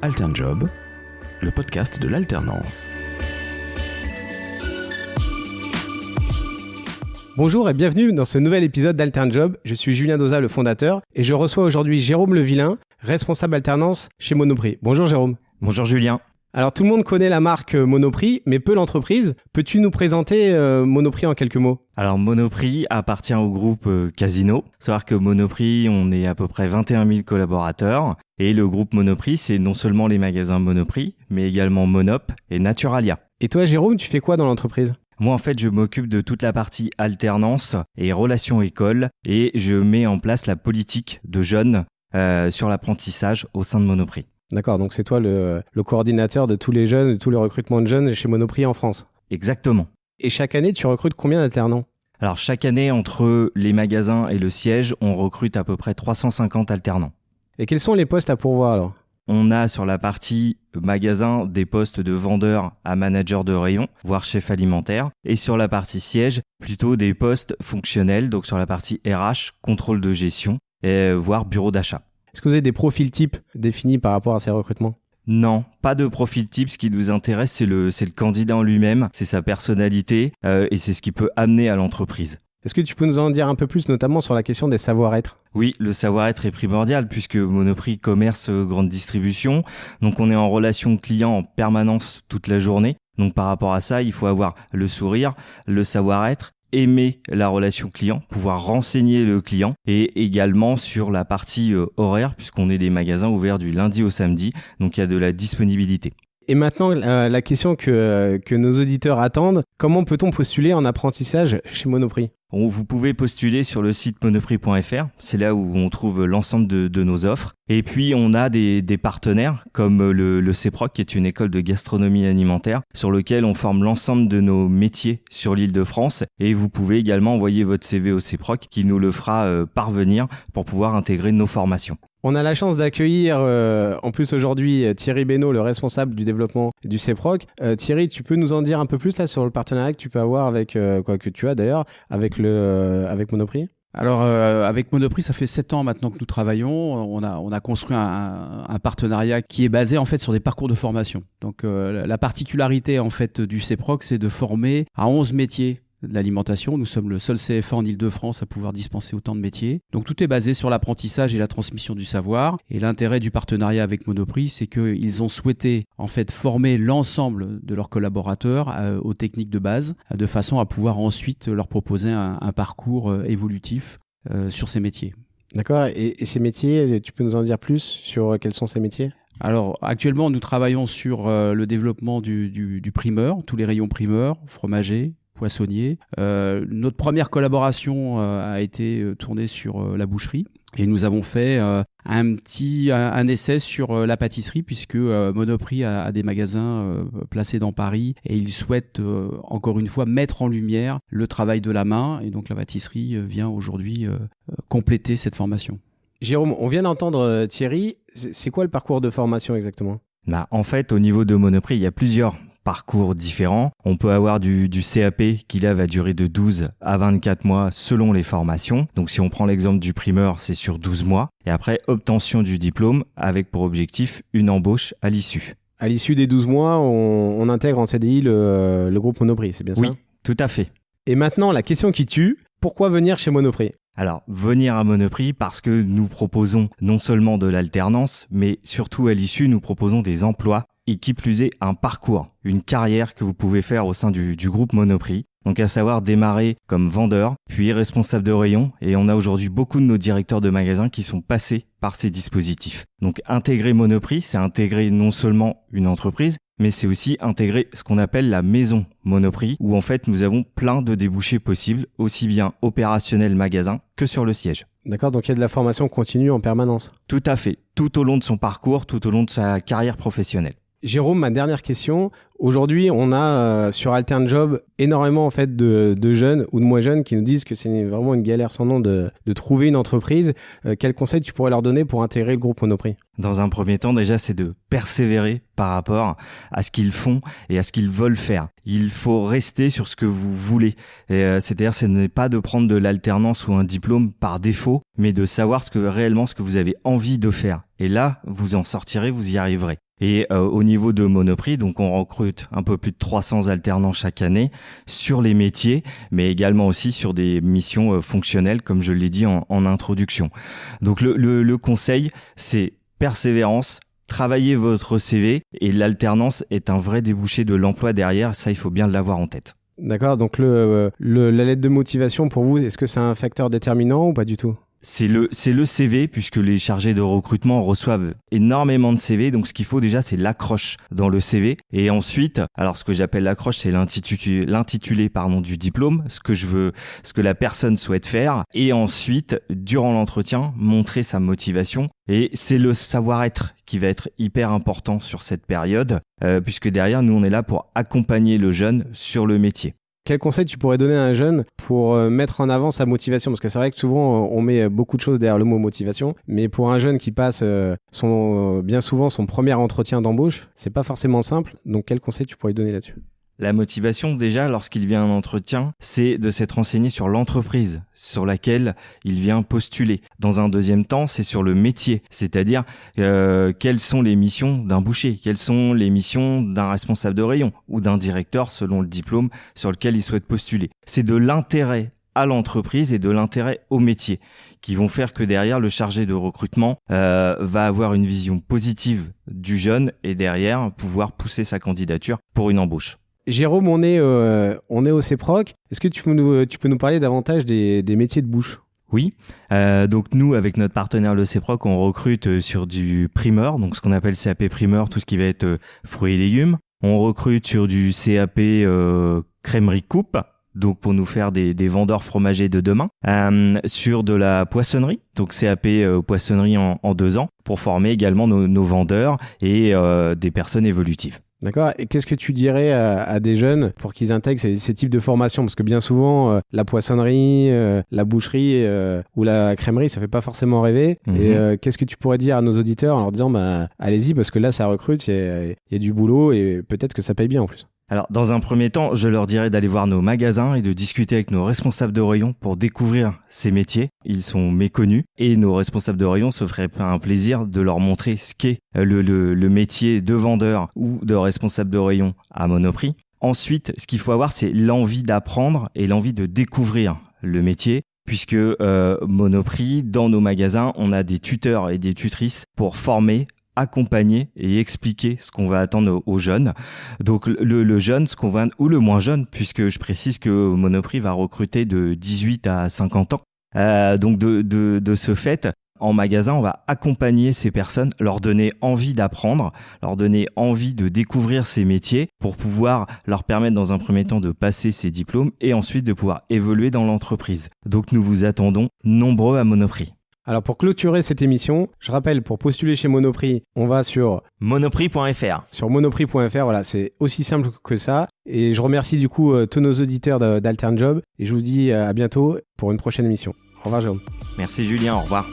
AlternJob, le podcast de l'alternance. Bonjour et bienvenue dans ce nouvel épisode d'AlternJob. Je suis Julien Doza, le fondateur, et je reçois aujourd'hui Jérôme Levillain, responsable alternance chez Monoprix. Bonjour Jérôme. Bonjour Julien. Alors tout le monde connaît la marque Monoprix, mais peu l'entreprise. Peux-tu nous présenter Monoprix en quelques mots ? Alors Monoprix appartient au groupe Casino. Faut savoir que Monoprix, on est à peu près 21 000 collaborateurs. Et le groupe Monoprix, c'est non seulement les magasins Monoprix, mais également Monop et Naturalia. Et toi Jérôme, tu fais quoi dans l'entreprise ? Moi, en fait, je m'occupe de toute la partie alternance et relations école et je mets en place la politique de jeunes sur l'apprentissage au sein de Monoprix. D'accord, donc c'est toi le coordinateur de tous les jeunes, de tout le recrutement de jeunes chez Monoprix en France. Exactement. Et chaque année, tu recrutes combien d'alternants ? Alors, chaque année, entre les magasins et le siège, on recrute à peu près 350 alternants. Et quels sont les postes à pourvoir alors ? On a sur la partie magasin des postes de vendeur à manager de rayon, voire chef alimentaire. Et sur la partie siège, plutôt des postes fonctionnels, donc sur la partie RH, contrôle de gestion, voire bureau d'achat. Est-ce que vous avez des profils types définis par rapport à ces recrutements ? Non, pas de profil type. Ce qui nous intéresse, c'est le candidat en lui-même, c'est sa personnalité et c'est ce qu'il peut amener à l'entreprise. Est-ce que tu peux nous en dire un peu plus, notamment sur la question des savoir-être ? Oui, le savoir-être est primordial puisque Monoprix commerce grande distribution. Donc on est en relation client en permanence toute la journée. Donc par rapport à ça, il faut avoir le sourire, le savoir-être, aimer la relation client, pouvoir renseigner le client et également sur la partie horaire puisqu'on est des magasins ouverts du lundi au samedi. Donc il y a de la disponibilité. Et maintenant, la question que nos auditeurs attendent, comment peut-on postuler en apprentissage chez Monoprix ? Vous pouvez postuler sur le site monoprix.fr, c'est là où on trouve l'ensemble de nos offres. Et puis on a des partenaires comme le CEPROC qui est une école de gastronomie alimentaire sur lequel on forme l'ensemble de nos métiers sur l'Île-de-France. Et vous pouvez également envoyer votre CV au CEPROC qui nous le fera parvenir pour pouvoir intégrer nos formations. On a la chance d'accueillir en plus aujourd'hui Thierry Benoît, le responsable du développement du CEPROC. Thierry, tu peux nous en dire un peu plus là sur le partenariat que tu peux avoir avec que tu as d'ailleurs avec Monoprix ? Alors avec Monoprix, ça fait 7 ans maintenant que nous travaillons. On a construit un partenariat qui est basé en fait sur des parcours de formation. Donc la particularité en fait du CEPROC, c'est de former à 11 métiers de l'alimentation. Nous sommes le seul CFA en Île-de-France à pouvoir dispenser autant de métiers. Donc tout est basé sur l'apprentissage et la transmission du savoir. Et l'intérêt du partenariat avec Monoprix, c'est qu'ils ont souhaité en fait former l'ensemble de leurs collaborateurs aux techniques de base, de façon à pouvoir ensuite leur proposer un parcours évolutif sur ces métiers. D'accord. Et ces métiers, tu peux nous en dire plus sur quels sont ces métiers ? Alors actuellement, nous travaillons sur le développement du primeur, tous les rayons primeurs, fromager, poissonnier. Notre première collaboration a été tournée sur la boucherie et nous avons fait un essai sur la pâtisserie puisque Monoprix a des magasins placés dans Paris et ils souhaitent encore une fois mettre en lumière le travail de la main et donc la pâtisserie vient aujourd'hui compléter cette formation. Jérôme, on vient d'entendre Thierry. C'est quoi le parcours de formation exactement ? En fait, au niveau de Monoprix, il y a plusieurs parcours différents. On peut avoir du CAP qui là va durer de 12 à 24 mois selon les formations. Donc si on prend l'exemple du primeur, c'est sur 12 mois. Et après, obtention du diplôme avec pour objectif une embauche à l'issue. À l'issue des 12 mois, on intègre en CDI le groupe Monoprix, c'est bien ça ? Oui, tout à fait. Et maintenant, la question qui tue, pourquoi venir chez Monoprix ? Alors, venir à Monoprix parce que nous proposons non seulement de l'alternance, mais surtout à l'issue, nous proposons des emplois et qui plus est un parcours, une carrière que vous pouvez faire au sein du groupe Monoprix. Donc à savoir démarrer comme vendeur, puis responsable de rayon et on a aujourd'hui beaucoup de nos directeurs de magasins qui sont passés par ces dispositifs. Donc intégrer Monoprix, c'est intégrer non seulement une entreprise, mais c'est aussi intégrer ce qu'on appelle la maison Monoprix où en fait nous avons plein de débouchés possibles, aussi bien opérationnel magasin que sur le siège. D'accord, donc il y a de la formation continue en permanence. Tout à fait, tout au long de son parcours, tout au long de sa carrière professionnelle. Jérôme, ma dernière question. Aujourd'hui, on a sur AlternJob énormément en fait de jeunes ou de moins jeunes qui nous disent que c'est vraiment une galère sans nom de trouver une entreprise. Quel conseil tu pourrais leur donner pour intégrer le groupe Monoprix ? Dans un premier temps, déjà, c'est de persévérer par rapport à ce qu'ils font et à ce qu'ils veulent faire. Il faut rester sur ce que vous voulez. C'est-à-dire, ce n'est pas de prendre de l'alternance ou un diplôme par défaut, mais de savoir réellement ce que vous avez envie de faire. Et là, vous en sortirez, vous y arriverez. Et au niveau de Monoprix, donc on recrute un peu plus de 300 alternants chaque année sur les métiers, mais également aussi sur des missions fonctionnelles, comme je l'ai dit en introduction. Donc le conseil, c'est persévérance, travaillez votre CV, et l'alternance est un vrai débouché de l'emploi derrière. Ça, il faut bien l'avoir en tête. D'accord, donc la lettre de motivation pour vous, est-ce que c'est un facteur déterminant ou pas du tout ? C'est le CV, puisque les chargés de recrutement reçoivent énormément de CV. Donc, ce qu'il faut déjà, c'est l'accroche dans le CV. Et ensuite, alors ce que j'appelle l'accroche, c'est l'intitulé du diplôme, ce que la personne souhaite faire. Et ensuite, durant l'entretien, montrer sa motivation. Et c'est le savoir-être qui va être hyper important sur cette période, puisque derrière, nous, on est là pour accompagner le jeune sur le métier. Quel conseil tu pourrais donner à un jeune pour mettre en avant sa motivation ? Parce que c'est vrai que souvent, on met beaucoup de choses derrière le mot motivation, mais pour un jeune qui passe bien souvent son premier entretien d'embauche, c'est pas forcément simple. Donc, quel conseil tu pourrais donner là-dessus ? La motivation, déjà, lorsqu'il vient à un entretien, c'est de s'être renseigné sur l'entreprise sur laquelle il vient postuler. Dans un deuxième temps, c'est sur le métier, c'est-à-dire quelles sont les missions d'un boucher, quelles sont les missions d'un responsable de rayon ou d'un directeur selon le diplôme sur lequel il souhaite postuler. C'est de l'intérêt à l'entreprise et de l'intérêt au métier qui vont faire que derrière, le chargé de recrutement va avoir une vision positive du jeune et derrière pouvoir pousser sa candidature pour une embauche. Jérôme, on est au CEPROC. Est-ce que tu peux nous parler davantage des métiers de bouche ? Oui, donc nous, avec notre partenaire le CEPROC, on recrute sur du primeur, donc ce qu'on appelle CAP primeur, tout ce qui va être fruits et légumes. On recrute sur du CAP crèmerie coupe, donc pour nous faire des vendeurs fromagers de demain. Sur de la poissonnerie, donc CAP poissonnerie en 2 ans, pour former également nos vendeurs et des personnes évolutives. D'accord. Et qu'est-ce que tu dirais à des jeunes pour qu'ils intègrent ces types de formations ? Parce que bien souvent, la poissonnerie, la boucherie ou la crèmerie, ça fait pas forcément rêver. Et qu'est-ce que tu pourrais dire à nos auditeurs en leur disant allez-y, parce que là, ça recrute, il y a du boulot et peut-être que ça paye bien en plus. Alors, dans un premier temps, je leur dirais d'aller voir nos magasins et de discuter avec nos responsables de rayon pour découvrir ces métiers. Ils sont méconnus et nos responsables de rayon se feraient un plaisir de leur montrer ce qu'est le métier de vendeur ou de responsable de rayon à Monoprix. Ensuite, ce qu'il faut avoir, c'est l'envie d'apprendre et l'envie de découvrir le métier. Puisque Monoprix, dans nos magasins, on a des tuteurs et des tutrices pour former, accompagner et expliquer ce qu'on va attendre aux jeunes. Donc le jeune, ou le moins jeune, puisque je précise que Monoprix va recruter de 18 à 50 ans. Donc de ce fait, en magasin, on va accompagner ces personnes, leur donner envie d'apprendre, leur donner envie de découvrir ces métiers pour pouvoir leur permettre dans un premier temps de passer ces diplômes et ensuite de pouvoir évoluer dans l'entreprise. Donc nous vous attendons nombreux à Monoprix. Alors pour clôturer cette émission, je rappelle, pour postuler chez Monoprix, on va sur monoprix.fr. Sur monoprix.fr, voilà, c'est aussi simple que ça. Et je remercie du coup tous nos auditeurs d'Altern Job et je vous dis à bientôt pour une prochaine émission. Au revoir Jérôme. Merci Julien, au revoir.